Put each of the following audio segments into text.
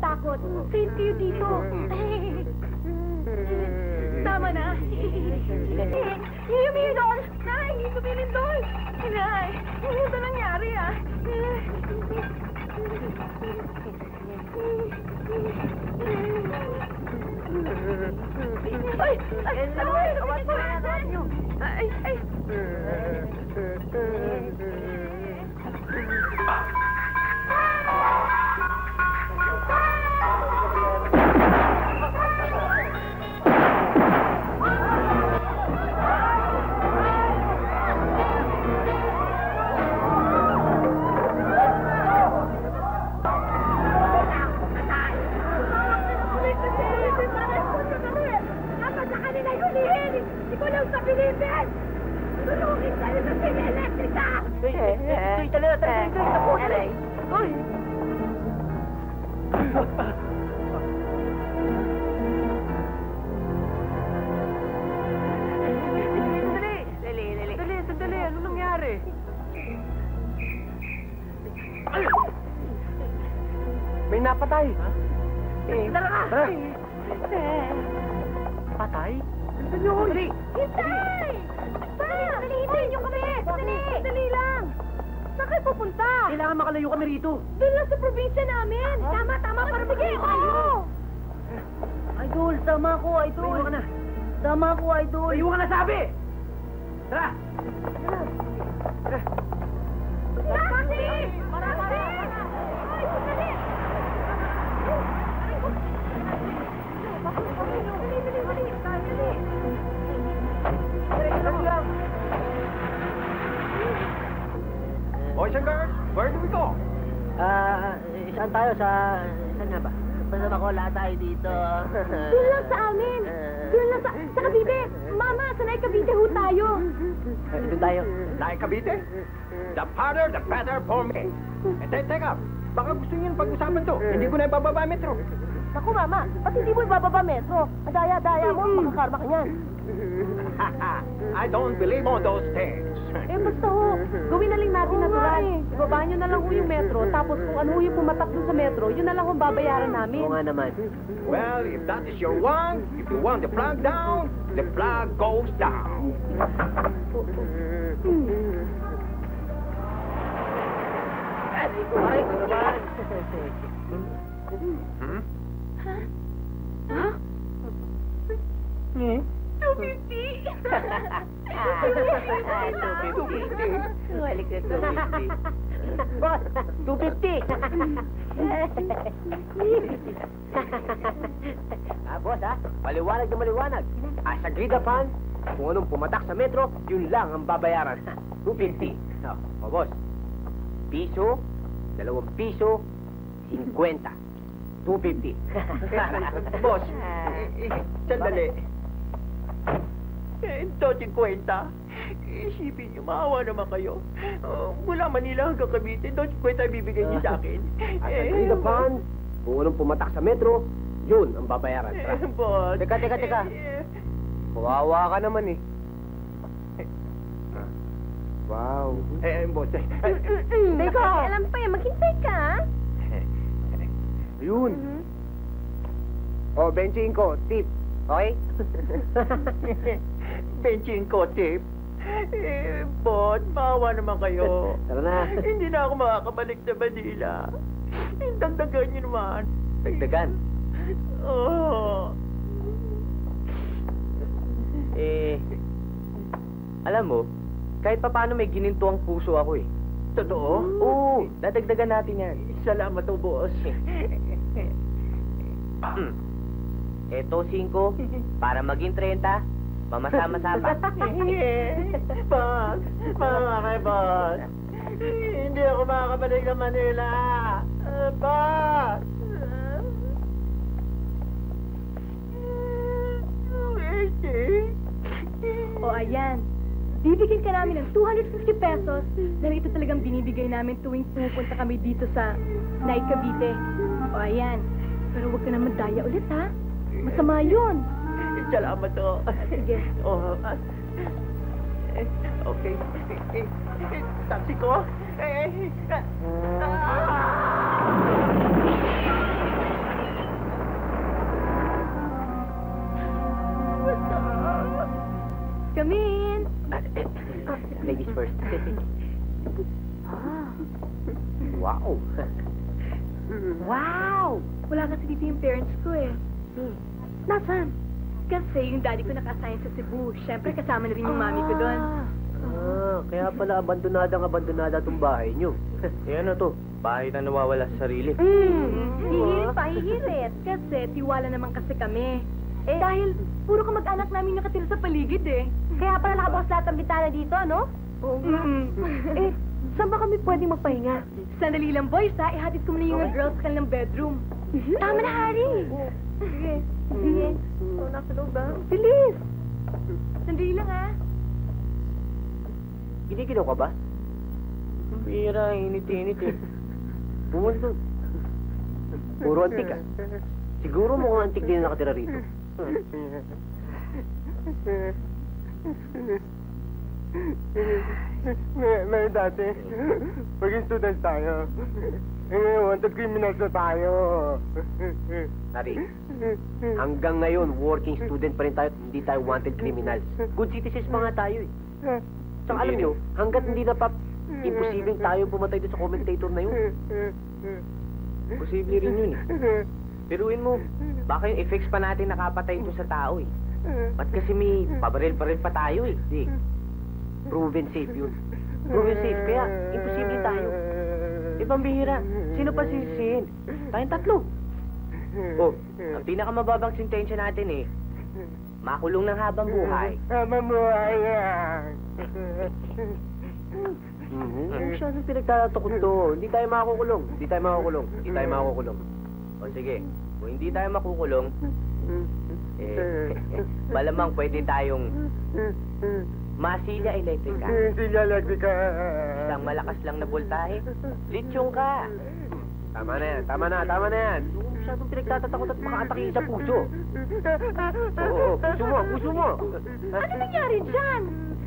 matakot. Safe kayo dito. Tama na. Yung doon! Nay, hindi tumilin doon! Nay, ano ba nangyari ah? Ay! Tawad mo na tawad niyo! Ay! May napatay. Tara ka! Patay? Dali! Hintay! Dali, hintayin niyo kami! Dali lang! Saan kayo pupunta? Kailangan makalayo kami rito. Doon lang sa probinsya namin! Tama, para sige! Oo! Idol, tama ko, idol. Iwan ka na. Tama ko, idol. Iwan ka na sabi! Tara! Tara! Taxi! Taxi! Ay, dali! Boys and girls, where do we go? Saan tayo? Saan nga ba? Basta ako, lahat tayo dito. Doon lang sa amin! Doon lang sa Cavite! Mama, sanay Cavite ho tayo! Doon tayo. Like Cavite? The farther, the better for me. Teka, baka gusto niyo pag-usapan to. Hindi ko na ibababa metro. Naku, Mama, ba't hindi mo ibababa metro? Ang daya-daya mo, makakarma ka niyan. I don't believe on those things. Basta ho, gawin na lang natin natural. Ibabaan nyo na lang ho yung metro, tapos kung ano ho yung pumatak dun sa metro, yun na lang ho babayaran namin. Oo nga naman. Well, if that is your want, if you want the flag down, the flag goes down. Aray ko naman. Ha? 250! 250. Walik na 250. Boss, 250! Boss, maliwanag na maliwanag. As agreed upon, kung anong pumatak sa metro, yun lang ang babayaran. 250. Boss, piso, 2 piso, 50. 250. Boss, sandali. Ito, 50. Isipin niyo, maawa naman kayo. Mula Manila hanggang Cavite, ito, 50 ibibigay niyo sa akin. At agreed upon, kung anong pumatak sa metro, yun ang babayaran. Boss. Teka. Kawawa ka naman eh. Wow. Boss. Teka, alam pa yan, maghintay ka. Ayun. O, 25, tip. Okay? 25 tip. Boss, maawa naman kayo. Tara na. Hindi na ako makakabalik sa Manila. Dagdagan niyo naman. Dagdagan. Oo. Alam mo, kahit papaano may gininto ang puso ako eh. Totoo? Oo, dadagdagan natin yan. Salamat o, boss. Eto, 5, para maging 30, mamasama-sama. Boss, boss. Hindi ako makakabalik sa Manila. Boss. O ayan, bibigyan ka namin ng 250 pesos dahil ito talagang binibigay namin tuwing pupunta kami dito sa Nai Cavite. O ayan, pero huwag ka naman daya ulit ha. Masama yun. Salamat o. Sige. Oh, okay. Taxi ko. first. Ah. Wow. Wow! Wala kasi dito yung parents ko eh. Nasaan? Kasi yung daddy ko naka-assign sa Cebu. Siyempre, kasama na rin yung mami ko doon. Kaya pala abandonada tong bahay nyo. Eh ano to? Bahay na nawawala sa sarili. Hihirit pa, hihirit. Kasi tiwala naman kasi kami. Dahil puro kamag-anak namin nakatira sa paligid eh. Kaya pala nakabukas lahat ng bitana dito, ano? Oo nga. Saan ba kami pwedeng magpahinga? Sandali lang, boys, ha? Ihatid ko muna yung mga girls sa kanilang bedroom. Tama na, Harry! Sige. Sige. Nasa loob, ha? Bilis! Sandali lang, ha? Ginigilaw ka ba? Pira, init-init eh. Bumulto. Puro antik ah. Siguro mukhang antik din na nakatira rito. May dati, maging student tayo. Ngayon, wanted criminals na tayo. Nari, hanggang ngayon, working student pa rin tayo at hindi tayo wanted criminals. Good citizens pa nga tayo eh. Tsaka alam nyo, hanggat hindi na imposibleng tayo pumatay doon sa commentator na yun. Posible rin yun eh. Piruin mo, baka yung effects pa natin nakapatay ito sa tao eh. Ba't kasi may pabaril-baril pa tayo eh. Di. Proven safe yun. Proven safe, kaya imposible tayo. Ibang bihira, sino pa sisihin? Tayong tatlo. Oh, ang pinakamababang sentensya natin eh, makulong ng habang buhay. Mamuhay yan. Masyadong pinagtatakot to. Hindi tayo makukulong. Hindi tayo makukulong. Hindi tayo makukulong. O sige, kung hindi tayo makukulong, malamang pwede tayong masilya elektrika. Sila elektrika. Isang malakas lang na voltahe, litsyong ka. Tama na yan. Tama na yan. Masyadong pinagtatakot at makaatake sa puso. Oo, puso mo. Ano nangyari dyan?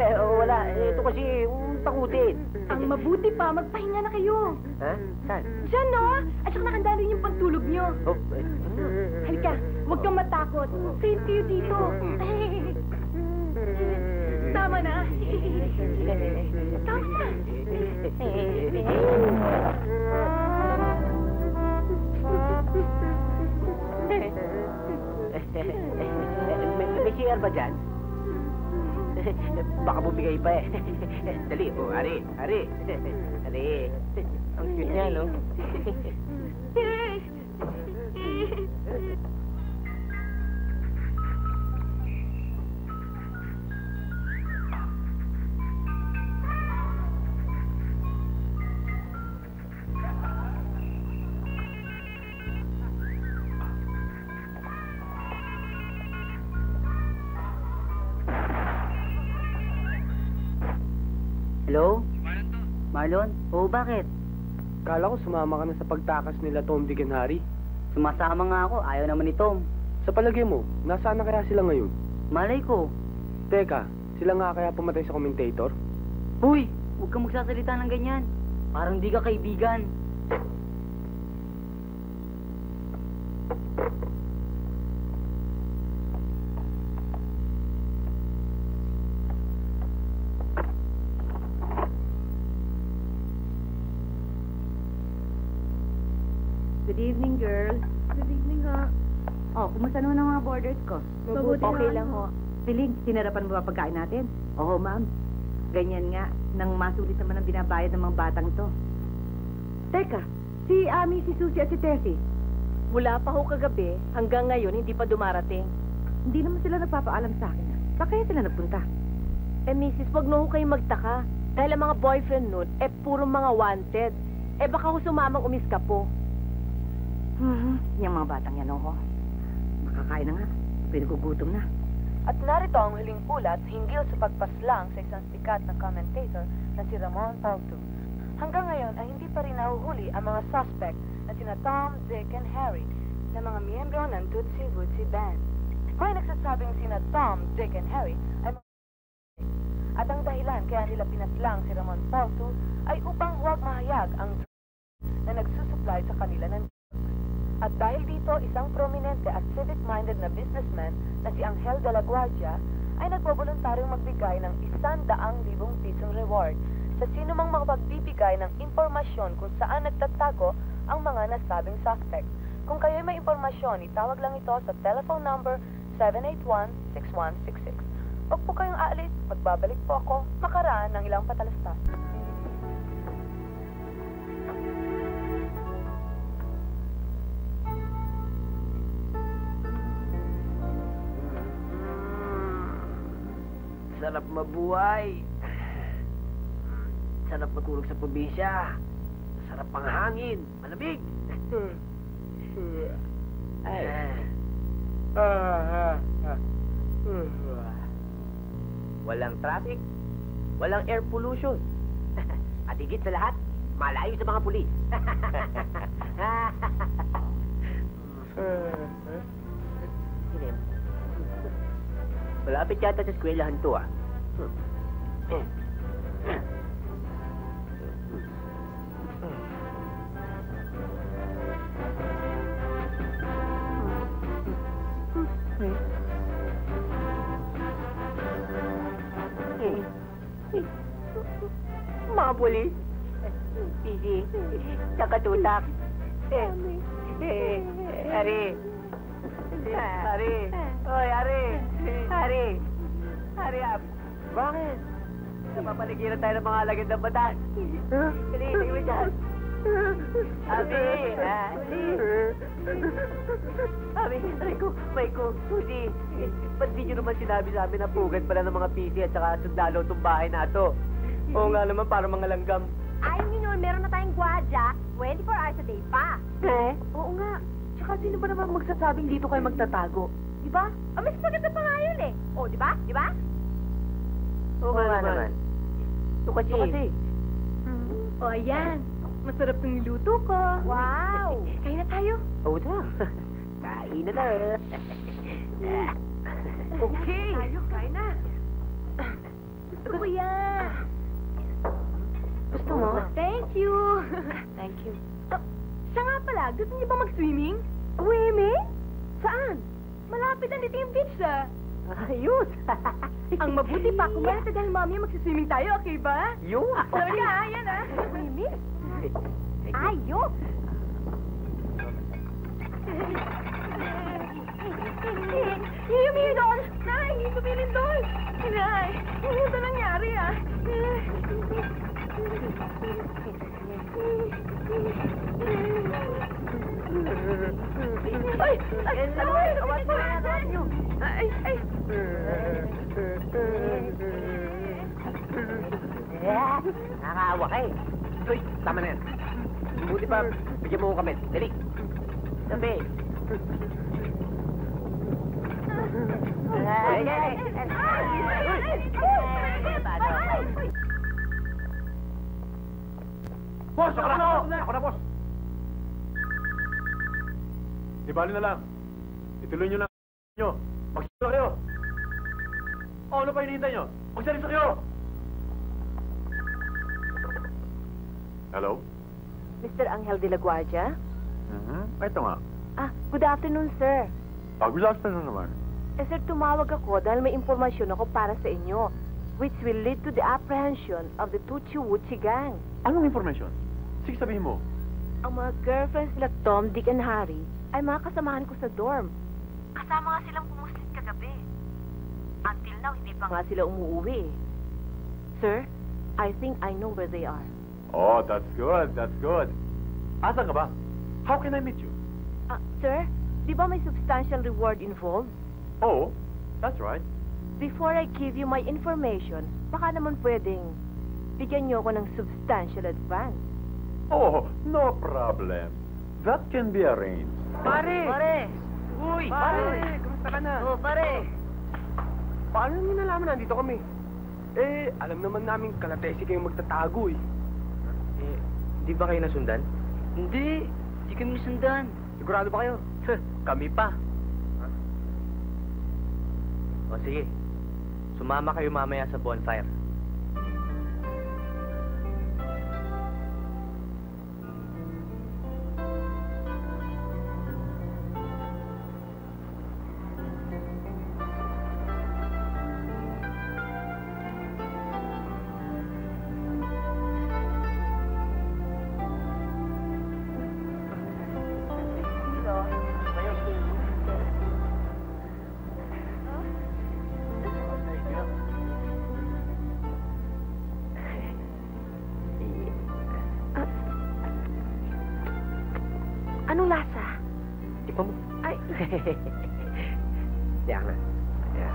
Wala. Ito kasi, takutin. Ang mabuti pa, magpahinga na kayo. Ha? Saan? Diyan, no? At saka nakanda rin yung pantulog nyo. Oh, Halika, huwag kang matakot. Safe kayo dito. Tama na. Tama na. May CR ba dyan? Baka bumigay pa eh. Dali, Ari. Ari. Ang cute niya, no? Hello? Marlon? Oo, bakit? Kala ko sumama ka na sa pagtakas nila Tom, Dick, and Harry. Sumasama nga ako, ayaw naman ni Tom. Sa palagay mo, nasaan na kaya sila ngayon? Malay ko. Teka, sila nga kaya pumatay sa commentator? Huy! Huwag kang magsasalita ng ganyan. Parang di ka kaibigan. Good evening, girls. Good evening, ha? Oh, kumusta naman ang mga borders ko? Mabuti Okay na. lang ho. Piling, sinarapan mo ba pagkain natin? Oo, ma'am. Ganyan nga, nang masulit naman ang binabayad ng mga batang to. Teka, si Ami, si Susie at si Tessie, Mula pa ho kagabi, hanggang ngayon, hindi pa dumarating. hindi naman sila nagpapaalam sa akin. Bakit kaya sila nagpunta? Mrs., wag na ho kayong magtaka. Dahil ang mga boyfriend nun, puro mga wanted. Baka ho sumamang umiska po. Yung mga batang yan, oo. Makakain na nga. Pinagugutom na. At narito ang huling ulat hinggil sa pagpaslang sa isang sikat na commentator na si Ramon Pauto. Hanggang ngayon ay hindi pa rin nahuhuli ang mga suspect na sina Tom, Dick, and Harry na mga miyembro ng Tootsie Wootsie Band. May nagsasabing sina Tom, Dick, and Harry ay mga at ang dahilan kaya nila pinaslang si Ramon Pauto ay upang huwag mahayag ang na nagsusupply sa kanila ng At dahil dito, isang prominente at civic-minded na businessman na si Angel de la Guardia ay nagboboluntaryong magbigay ng 100,000 pisong reward sa sino mang makapagbibigay ng impormasyon kung saan nagtatago ang mga nasabing suspect. Kung kayo'y may impormasyon, itawag lang ito sa telephone number 781-6166. Huwag po kayong aalis, magbabalik po ako makaraan ng ilang patalastas. Sarap mabuhay. Sarap matulog sa probinsya. Sarap pang hangin. Malamig. Ay. Walang traffic. Walang air pollution. At higit sa lahat, malayo sa mga pulis. Hinim. Malapit yata sa eskwelahan to, ah. Mga pulis. Easy. Tsaka tutak. Ari. Ari. Oy, Ari. Ari. Ari up. Bakit? Napapaligiran tayo ng mga alagad ng batas. Dali, tingin mo dyan. Abi, Abi, may ko, Suzy. Ba't di nyo naman sinabi sa amin na pugad pala ng mga PC at saka sundalo itong bahay na ito? Oo nga naman, para mga langgam. Ayaw nyo noon, meron na tayong gwadya, 24 hours a day pa. Oo nga. Tsaka sino ba naman magsasabing dito kayo magtatago? Diba? Mas maganda pa nga yun eh. O, diba? Diba? Oo nga naman. Ito kasi. O, ayan. Masarap itong niluto ko. Wow! Kain na tayo. Oo na. Kain na. Okay. Tayo, kain na. Gusto ko yan. Gusto mo? Thank you. Thank you. Siya nga pala, gusto niyo ba mag-swimming? Swimming? Saan? Malapit na dito yung beach, ah. Ayos. Ang mabuti pa, kumain dahil mami mag-swimming tayo, okay ba? Yun. Talaga, yan ah. Swimming? Ayos! Hiyumi doon! Nay, hindi tumilin doon! Nay, ano ba nangyari ah? Ay! Ay! Awat mo na niyo! Ay! Ay! Nakakaawa ka eh. Uy, tama na yan. Buti pa, bigyan mo kong kamit. Dali. Sabi. Boss, ako na! Ako na, boss! Di bali na lang. Ituloy nyo lang nyo. Magsalita kayo. O, ano pa hinihintay nyo? Magsalita kayo! Hello? Mr. Angel de la Guardia? Ito nga. Good afternoon, sir. Good afternoon naman. Sir, tumawag ako dahil may impormasyon ako para sa inyo, which will lead to the apprehension of the Tuchi-Wuchi gang. Anong information? Sige, sabihin mo. Ang mga girlfriends nila Tom, Dick, and Harry ay mga kasamahan ko sa dorm. Kasama nga silang pumuslit kagabi. Until now, hindi pa nga sila umuwi. Sir, I think I know where they are. Oh, that's good. That's good. Asan ka ba? How can I meet you? Sir, di ba may substantial reward involved? Oh, that's right. Before I give you my information, baka naman pwedeng bigyan niyo ako ng substantial advance. Oh, no problem. That can be arranged. Pare! Pare! Uy! Pare! Kumusta ka na? Oh, pare! Paano niyo nalaman nandito kami? Alam naman namin kalatesi kayong magtatago eh. Di ba kayo nasundan? Hindi. Hindi kami sundan. Sigurado ba kayo? Kami pa. O sige, sumama kayo mamaya sa bonfire. Anong lasa? Di pa mo. Ay, Diyan na. Yan.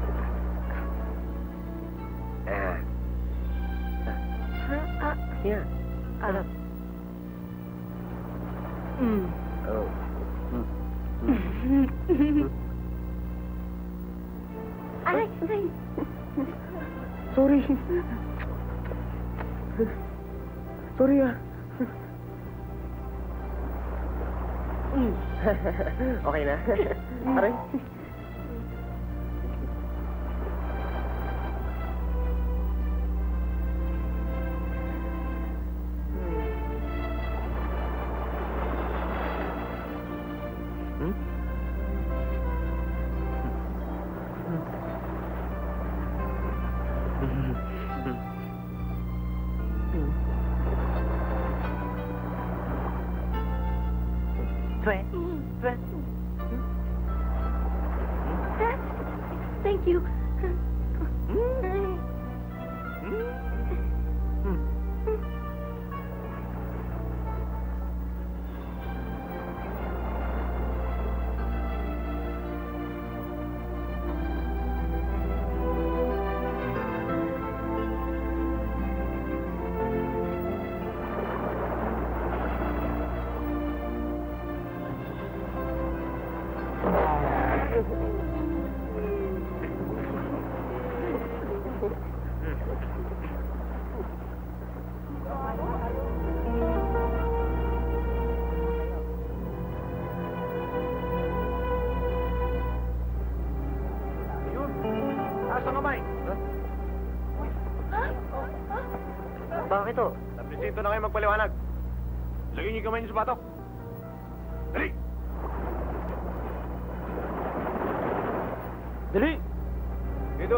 Ah. ha? Yan. Ano? Oh. Ay, ay. Sorry. Sorry ah. Okay na. Aray. Thank you. Yun. Taas ang kamay. Bakit to? Napresinto na kayo magpaliwanag. Lagyan niyo yung kamay niyo sa batok. Dali! Dali! Dito.